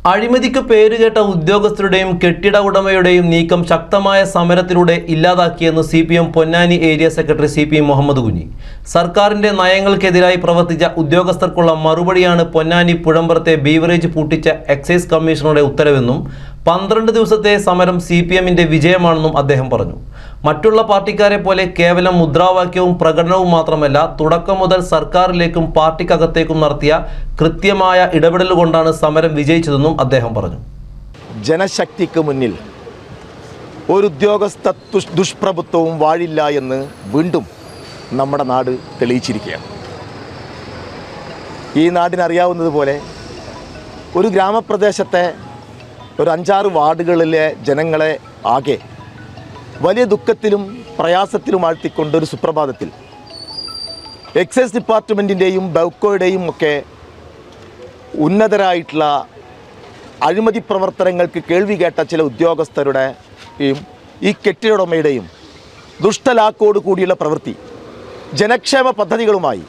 അഴിമതിക്ക് പേരുകേട്ട ഉദ്യോഗസ്ഥരുടെയും കെട്ടിട ഉടമയുടെയും നീക്കം ശക്തമായ സമരത്തിലൂടെ ഇല്ലാതാക്കിയെന്ന് CPM Ponnani area secretary CP Muhammad Kunhi. സർക്കാരിന്റെ നയങ്ങൾക്കെതിരായി പ്രവർത്തിച്ച ഉദ്യോഗസ്ഥർക്കുള്ള മറുപടിയാണ് പൊന്നാനി പുഴമ്പുറത്തെ ബീവറേജ് പൂട്ടിച്ച എക്സൈസ് കമ്മീഷണറുടെ ഉത്തരവെന്നും 12 ദിവസത്തെ സമരം CPMന്റെ വിജയമാണെന്നും അദ്ദേഹം പറഞ്ഞു. മറ്റുള്ള പാർട്ടിക്കാരെ പോലെ കേവലം മുദ്രാവാക്യവും പ്രകടനവും മാത്രമല്ല, തുടക്കം മുതൽ സർക്കാരിലേക്കും പാർട്ടിക്കകത്തേക്കും നടത്തിയ കൃത്യമായ ഇടപെടൽ കൊണ്ടാണ് സമരം വിജയിച്ചതെന്നും അദ്ദേഹം പറഞ്ഞു. ജനശക്തിക്ക് മുന്നിൽ ഒരു ഉദ്യോഗസ്ഥ ദുഷ്പ്രഭുത്വവും വാഴില്ല എന്ന് വീണ്ടും നമ്മുടെ നാട് തെളിയിച്ചിരിക്കുകയാണ്. ഈ നാടിനറിയാവുന്നതുപോലെ ഒരു ഗ്രാമപ്രദേശത്തെ ഒരു 5-6 വാർഡുകളിലെ ജനങ്ങളെ ആകെ വലിയ ദുഃഖത്തിലും പ്രയാസത്തിലും ആഴ്ത്തിക്കൊണ്ടൊരു സുപ്രഭാതത്തിൽ എക്സൈസ് ഡിപ്പാർട്ട്മെൻറ്റിൻ്റെയും ബെവ്കോയുടെയും ഒക്കെ ഉന്നതരായിട്ടുള്ള അഴിമതി പ്രവർത്തനങ്ങൾക്ക് കേൾവി കേട്ട ചില ഉദ്യോഗസ്ഥരുടെയും ഈ കെട്ടിടയുടമയുടെയും ദുഷ്ടലാക്കോട് കൂടിയുള്ള പ്രവൃത്തി ജനക്ഷേമ പദ്ധതികളുമായി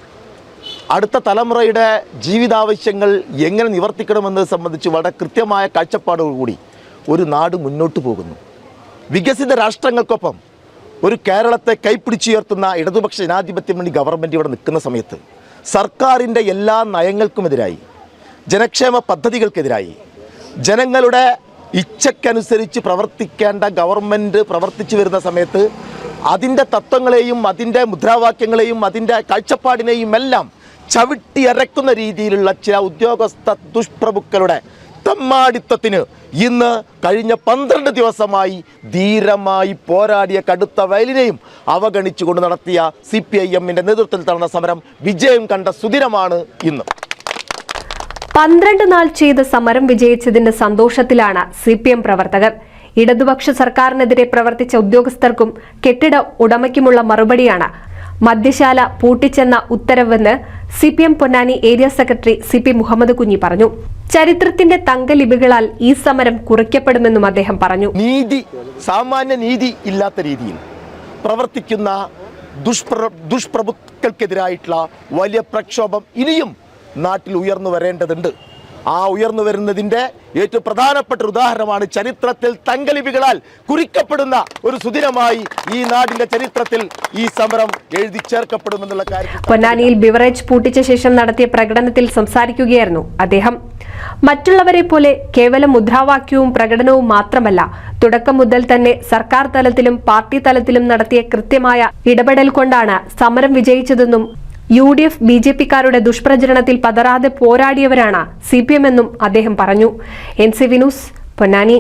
അടുത്ത തലമുറയുടെ ജീവിതാവശ്യങ്ങൾ എങ്ങനെ നിവർത്തിക്കണമെന്നത് സംബന്ധിച്ച് വളരെ കൃത്യമായ കാഴ്ചപ്പാടോടുകൂടി ഒരു നാട് മുന്നോട്ട് പോകുന്നു. വികസിത രാഷ്ട്രങ്ങൾക്കൊപ്പം ഒരു കേരളത്തെ കൈപ്പിടിച്ചുയർത്തുന്ന ഇടതുപക്ഷ ജനാധിപത്യ മുന്നണി ഗവൺമെൻറ് ഇവിടെ നിൽക്കുന്ന സമയത്ത് സർക്കാരിൻ്റെ എല്ലാ നയങ്ങൾക്കുമെതിരായി, ജനക്ഷേമ പദ്ധതികൾക്കെതിരായി, ജനങ്ങളുടെ ഇച്ഛയ്ക്കനുസരിച്ച് പ്രവർത്തിക്കേണ്ട ഗവൺമെൻറ് പ്രവർത്തിച്ചു വരുന്ന സമയത്ത് അതിൻ്റെ തത്വങ്ങളെയും അതിൻ്റെ മുദ്രാവാക്യങ്ങളെയും അതിൻ്റെ കാഴ്ചപ്പാടിനെയും എല്ലാം ചവിട്ടിയരക്കുന്ന രീതിയിലുള്ള ചില ഉദ്യോഗസ്ഥ ദുഷ്പ്രഭുക്കളുടെ തമ്മാടിത്തത്തിന് ഇന്ന് കഴിഞ്ഞ 12 ദിവസമായി ധീരമായി പോരാടിയ കടുത്ത വയലിനെയും അവഗണിച്ചുകൊണ്ട് നടത്തിയ CPIMന്റെ നേതൃത്വത്തിൽ നടന്ന സമരം വിജയം കണ്ട സുദിനമാണ് ഇന്ന്. 12 നാൾ ചെയ്ത സമരം വിജയിച്ചതിന്റെ സന്തോഷത്തിലാണ് CPM പ്രവർത്തകർ. ഇടതുപക്ഷ സർക്കാരിനെതിരെ പ്രവർത്തിച്ച ഉദ്യോഗസ്ഥർക്കും കെട്ടിട ഉടമയ്ക്കുമുള്ള മറുപടിയാണ് മദ്യശാല പൂട്ടിച്ചെന്ന ഉത്തരവെന്ന് CPM Ponnani area secretary CP Muhammad Kunhi പറഞ്ഞു. ചരിത്രത്തിന്റെ തങ്കലിപികളാൽ ഈ സമരം കുറിക്കപ്പെടുമെന്നും അദ്ദേഹം പറഞ്ഞു. സാമാന്യ നീതി ഇല്ലാത്ത രീതിയിൽ പ്രവർത്തിക്കുന്ന ദുഷ്പ്രഭുക്കൾക്കെതിരായിട്ടുള്ള വലിയ പ്രക്ഷോഭം ഇനിയും നാട്ടിൽ ഉയർന്നു വരേണ്ടതുണ്ട്. ആ ഉയർന്നു വരുന്നതിൻ്റെ ഏറ്റവും പ്രധാനപ്പെട്ട ഉദാഹരണമാണ് ചരിത്രത്തിൽ തങ്കലിപികളാൽ കുറിക്കപ്പെടുന്ന ഒരു സുദിനമായി ഈ നാടിന്റെ ചരിത്രത്തിൽ ഈ സമരം എഴുതി ചേർക്കപ്പെടുമെന്നുള്ള കാര്യം. പൊന്നാനിയിൽ ബിവറേജ് പൂട്ടിച്ച ശേഷം നടത്തിയ പ്രകടനത്തിൽ സംസാരിക്കുകയായിരുന്നു അദ്ദേഹം. മറ്റുള്ളവരെ പോലെ കേവലം മുദ്രാവാക്യവും പ്രകടനവും മാത്രമല്ല, തുടക്കം മുതൽ തന്നെ സർക്കാർ തലത്തിലും പാർട്ടി തലത്തിലും നടത്തിയ കൃത്യമായ ഇടപെടൽ കൊണ്ടാണ് സമരം വിജയിച്ചതെന്നും UDF BJP-കാരുടെ ദുഷ്പ്രചരണത്തിൽ പതറാതെ പോരാടിയവരാണ് CPM എന്നും അദ്ദേഹം പറഞ്ഞു. NCV news Ponnani.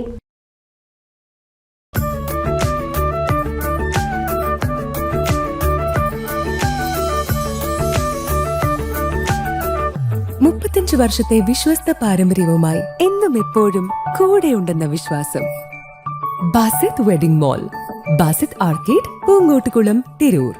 വർഷത്തെ വിശ്വസ്ത പാരമ്പര്യവുമായി എന്നും എപ്പോഴും കൂടെയുണ്ടെന്ന വിശ്വാസം. Basith wedding mall, Basith arcade, Poongottukulam, Tirur.